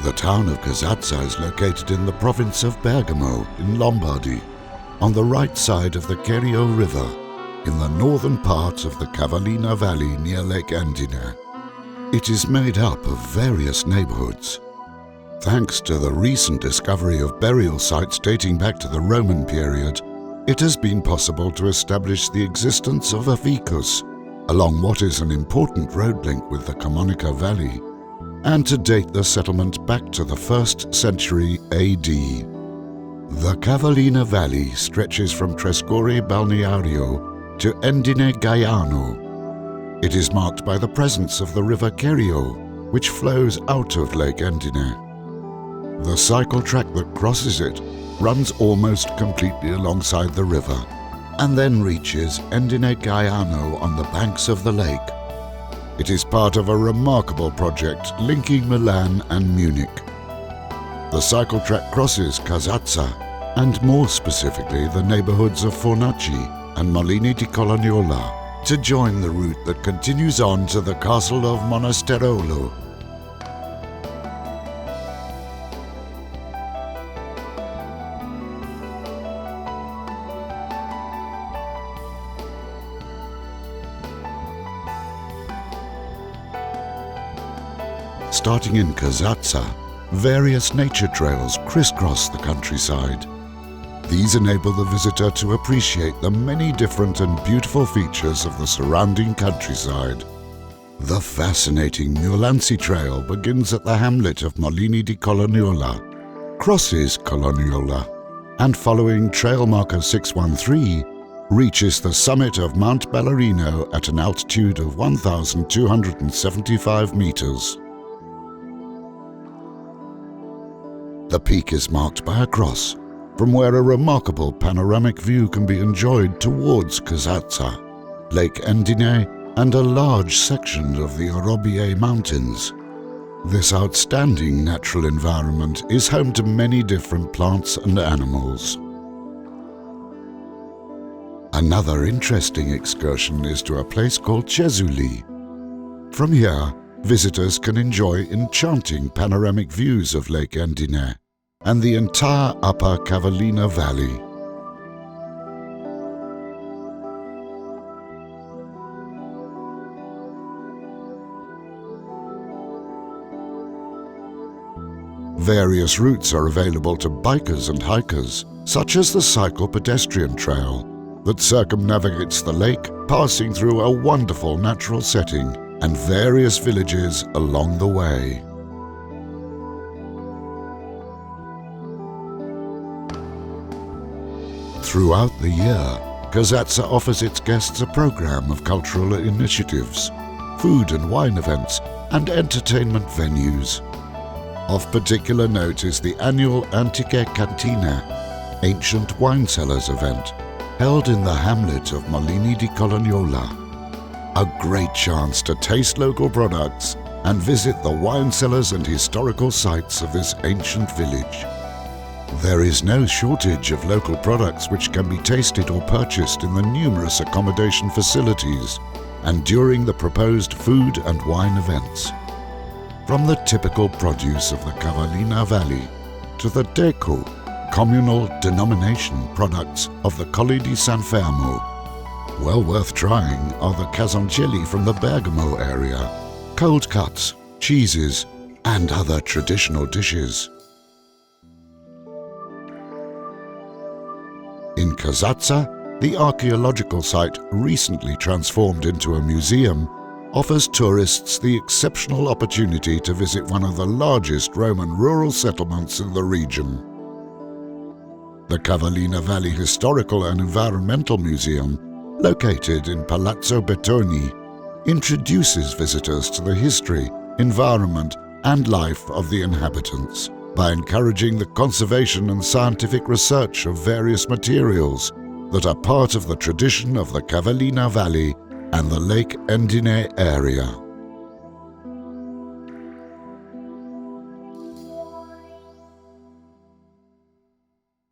The town of CASAZZA is located in the province of Bergamo in Lombardy, on the right side of the Kerio River, in the northern part of the Cavallina Valley near Lake Endine. It is made up of various neighborhoods. Thanks to the recent discovery of burial sites dating back to the Roman period, it has been possible to establish the existence of a vicus along what is an important road link with the Cavallina Valley, and to date the settlement back to the 1st century AD. The Cavallina Valley stretches from Trescore Balneario to Endine Gaiano. It is marked by the presence of the river Kerio, which flows out of Lake Endine. The cycle track that crosses it runs almost completely alongside the river and then reaches Endine Gaiano on the banks of the lake. It is part of a remarkable project linking Milan and Munich. The cycle track crosses CASAZZA and more specifically the neighborhoods of Fornaci and Molini di Colognola to join the route that continues on to the castle of Monasterolo. Starting in CASAZZA, various nature trails crisscross the countryside. These enable the visitor to appreciate the many different and beautiful features of the surrounding countryside. The fascinating Mulanzi Trail begins at the hamlet of Molini di Colognola, crosses Colognola, and following trail marker 613, reaches the summit of Mount Ballerino at an altitude of 1,275 meters. The peak is marked by a cross, from where a remarkable panoramic view can be enjoyed towards CASAZZA, Lake Endine, and a large section of the Orobie Mountains. This outstanding natural environment is home to many different plants and animals. Another interesting excursion is to a place called Cesuli. From here, visitors can enjoy enchanting panoramic views of Lake Endine and the entire upper Cavallina Valley. Various routes are available to bikers and hikers, such as the cycle-pedestrian trail that circumnavigates the lake, passing through a wonderful natural setting and various villages along the way. Throughout the year, CASAZZA offers its guests a program of cultural initiatives, food and wine events, and entertainment venues. Of particular note is the annual Antiche Cantina, Ancient Wine Cellars event, held in the hamlet of Molini di Colognola. A great chance to taste local products and visit the wine cellars and historical sites of this ancient village. There is no shortage of local products which can be tasted or purchased in the numerous accommodation facilities and during the proposed food and wine events. From the typical produce of the Cavallina Valley to the Deco, communal denomination products of the Colli di San Fermo. Well worth trying are the casoncelli from the Bergamo area, cold cuts, cheeses, and other traditional dishes. In CASAZZA, the archaeological site, recently transformed into a museum, offers tourists the exceptional opportunity to visit one of the largest Roman rural settlements in the region. The Cavallina Valley Historical and Environmental Museum, located in Palazzo Bettoni, introduces visitors to the history, environment, and life of the inhabitants by encouraging the conservation and scientific research of various materials that are part of the tradition of the Cavallina Valley and the Lake Endine area.